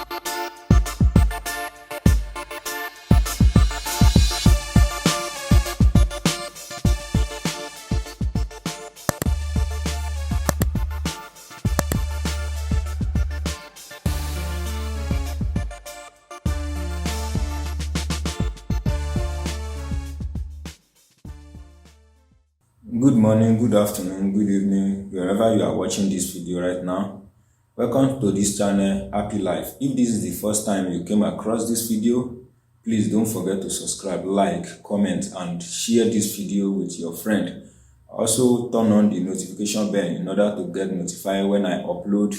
Good morning, good afternoon, good evening, wherever you are watching this video right now. Welcome to this channel, Happy Life. If this is the first time you came across this video, please don't forget to subscribe, like, comment, and share this video with your friend. Also, turn on the notification bell in order to get notified when I upload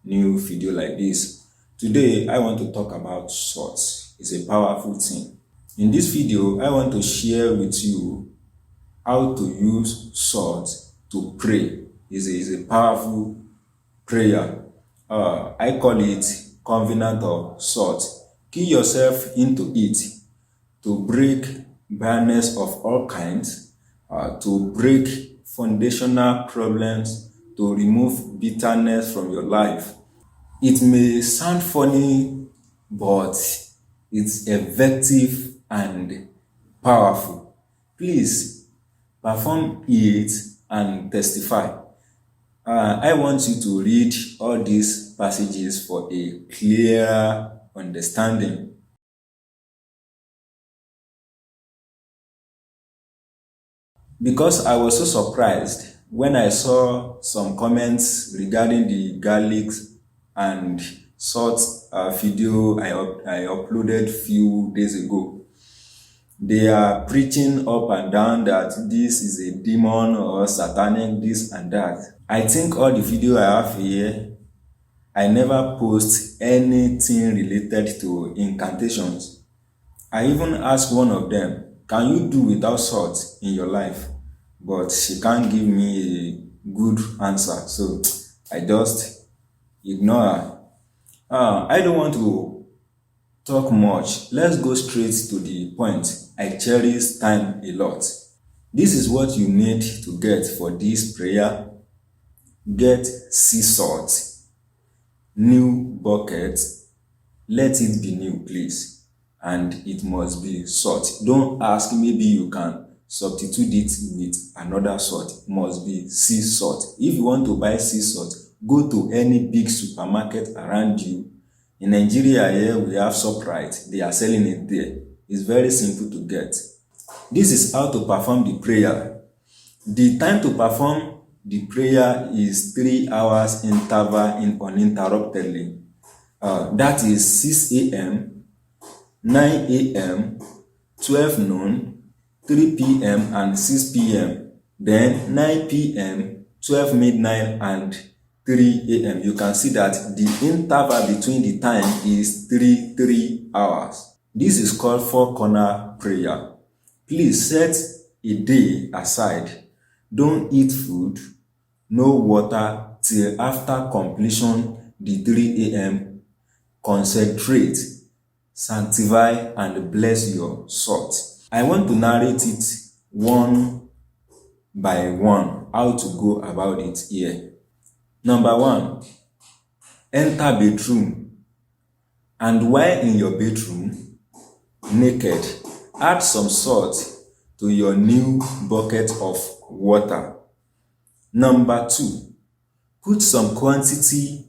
new video like this. Today, I want to talk about salt. It's a powerful thing. In this video, I want to share with you how to use salt to pray. Is a powerful prayer. I call it covenant of salt. Key yourself into it to break barrenness of all kinds, to break foundational problems, to remove bitterness from your life. It may sound funny, but it's effective and powerful. Please perform it and testify. I want you to read all these passages for a clear understanding. Because I was so surprised when I saw some comments regarding the garlic and salt video I uploaded few days ago. They are preaching up and down that this is a demon or satanic, this and that. I think all the video I have here, I never post anything related to incantations. I even asked one of them, can you do without salt in your life? But she can't give me a good answer, so I just ignore her. I don't want to talk much. Let's go straight to the point. I cherish time a lot. This is what you need to get for this prayer. Get sea salt, new bucket. Let it be new, please. And it must be salt. Don't ask, maybe you can substitute it with another salt. It must be sea salt. If you want to buy sea salt, go to any big supermarket around you. In Nigeria here, we have Shoprite. They are selling it there. It's very simple to get. This is how to perform the prayer. The time to perform the prayer is 3 hours interval uninterruptedly. That is 6 a.m., 9 a.m., 12 noon, 3 p.m. and 6 p.m. Then 9 p.m., 12 midnight and 3 a.m. You can see that the interval between the time is 3 hours. This is called four-corner prayer. Please set a day aside. Don't eat food, no water till after completion the 3 a.m. Concentrate, sanctify, and bless your salt. I want to narrate it one by one, how to go about it here. Number 1, enter bedroom, and while in your bedroom, naked, add some salt to your new bucket of water. Number 2, put some quantity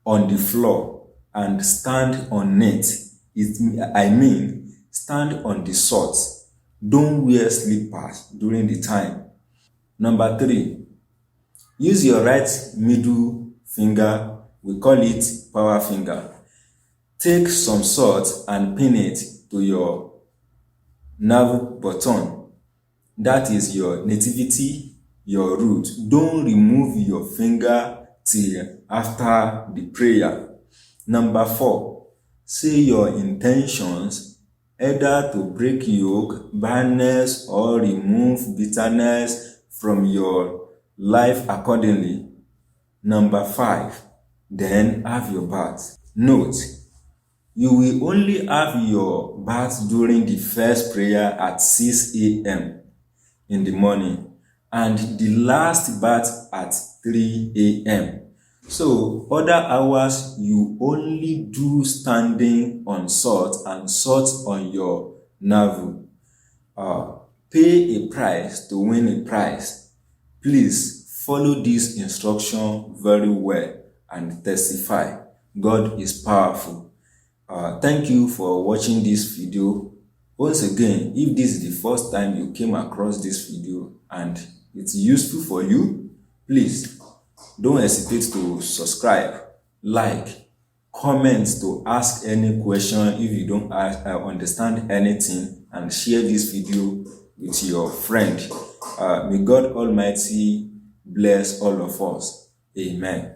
on the floor and stand on it. Stand on the salt. Don't wear slippers during the time. Number 3, use your right middle finger, we call it power finger. Take some salt and pin it to your navel button. That is your nativity, your root. Don't remove your finger till after the prayer. Number 4, say your intentions, either to break yoke, barrenness, or remove bitterness from your life accordingly. Number 5, then have your bath. Note, you will only have your bath during the first prayer at 6 a.m. in the morning and the last bath at 3 a.m. So other hours you only do standing on salt and salt on your navel. Pay a price to win a prize. Please follow this instruction very well and testify. God is powerful. Thank you for watching this video. Once again, if this is the first time you came across this video and it's useful for you, please don't hesitate to subscribe, like, comment to ask any question if you don't understand anything, and share this video with your friend. May God Almighty bless all of us. Amen.